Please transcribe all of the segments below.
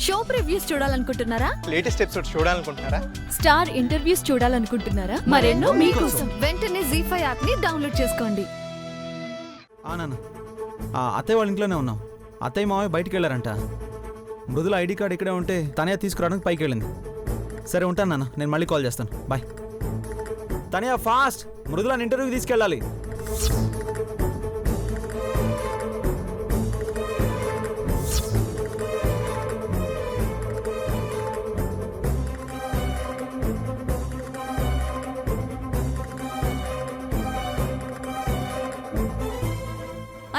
Show previews చూడాలనుకుంటున్నారా? Latest episode చూడాలనుకుంటున్నారా? Star interviews చూడాలనుకుంటున్నారా? మరెన్నో మీకోసం వెంటనే ZEE5 యాప్ ని డౌన్లోడ్ చేసుకోండి. నాన్న అత్తయ్య వాళ్ళ ఇంట్లోనే ఉన్నాం. అత్తయ్య మావయ్య బయటికి వెళ్ళారంట. మృదుల ఐడి కార్డ్ ఇక్కడే ఉంటే తనయా తీసుకురావడానికి పైకి వెళ్ళింది. సరే ఉంటాను నాన్న, నేను మళ్ళీ కాల్ చేస్తాను. బాయ్. తనయా ఫాస్ట్, మృదులని ఇంటర్వ్యూకి తీసుకెళ్ళాలి.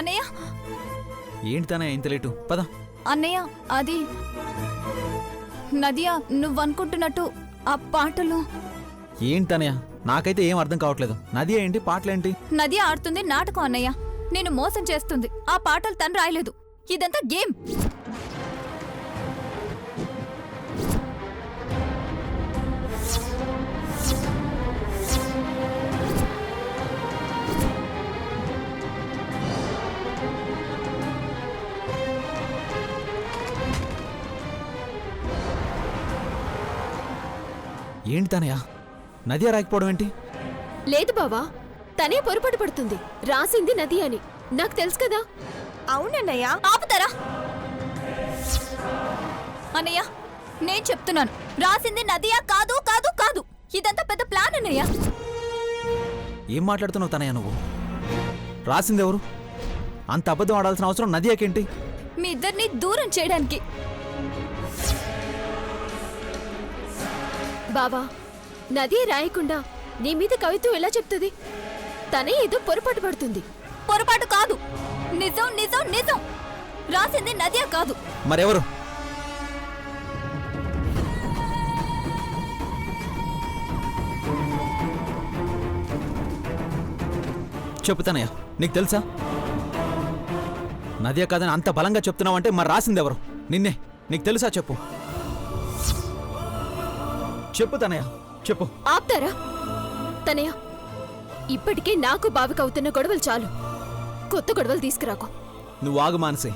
అన్నయ్య, ఏంటి తనయ్య ఇంత లేటు? పద. అన్నయ్య, అది నదియా నువ్వనుకుంటున్నట్టు ఆ పాటలు. ఏంటి తనయ్య, నాకైతే ఏం అర్థం కావట్లేదు. నది ఏంటి, పాటలేంటి? నదియా ఆడుతుంది నాటకం అన్నయ్య. నేను మోసం చేస్తుంది. ఆ పాటలు తను రాయలేదు. ఇదంతా గేమ్. ఏంటి తనయ్య, నదియా రాకపోవడం ఏంటి? లేదు బావా, తనే పొరపాటు పడుతుంది. రాసింది నది అని నాకు తెలుసు కదా. అవునన్నయ్య. ఆపుతారా అన్నయ్య? నేను చెప్తున్నాను, రాసింది నదియా కాదు కాదు కాదు. ఇదంతా పెద్ద ప్లాన్ అన్నయ్య. ఏం మాట్లాడుతున్నావు తనయ్య నువ్వు? రాసింది ఎవరు? అంత అబద్ధం ఆడాల్సిన అవసరం నదియాకేంటి? మీ ఇద్దరిని దూరం చేయడానికి. బావా, నది రాయకుండా నీ మీద కవిత్వం ఎలా చెప్తుంది? తనే ఏదో పొరపాటు పడుతుంది. పొరపాటు కాదు, నిజం నిజం నిజం. రాసింది నదియా కాదు. మరెవరు? చెప్పు తనయ్య, నీకు తెలుసా? నదియా కాదని అంత బలంగా చెప్తున్నావంటే మరి రాసింది ఎవరు? నిన్నే. నీకు తెలుసా? చెప్పు చెప్పు తనయ్య, చెప్పు. ఆప్తారా తనయ్య? ఇప్పటికే నాకు బావికి అవుతున్న గొడవలు చాలు. కొత్త గొడవలు తీసుకురాకు. నువ్వు ఆగు మానసి,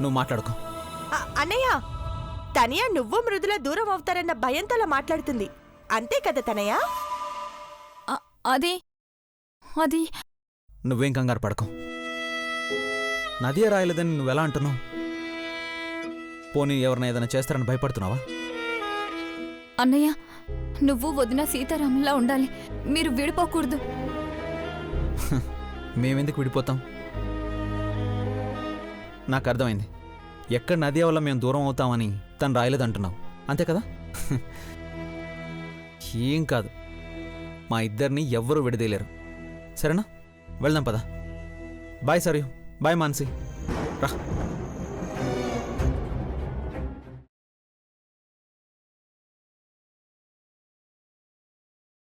నువ్వు మాట్లాడుకో. అన్నయ్య, తనయ నువ్వు మృదుల దూరం అవుతారన్న భయంతో అలా మాట్లాడుతుంది. అంతే కదా తనయ? అది అది నువ్వేం కంగారు పడకు. నదియా రాయలేదని నువ్వెలా అంటున్నావు? పోనీ ఎవరిని ఏదైనా చేస్తారని భయపడుతున్నావా? అన్నయ్య, నువ్వు వదిన సీతారాములా ఉండాలి. మీరు విడిపోకూడదు. మేమెందుకు విడిపోతాం? నాకు అర్థమైంది. ఎక్కడ నదియా వల్ల మేము దూరం అవుతామని తను రాయలేదంటున్నావు, అంతే కదా? ఏం కాదు, మా ఇద్దరిని ఎవ్వరూ విడదీయలేరు. సరేనా? వెళ్దాం పద. Bye Sarayu, bye Mansi. రా.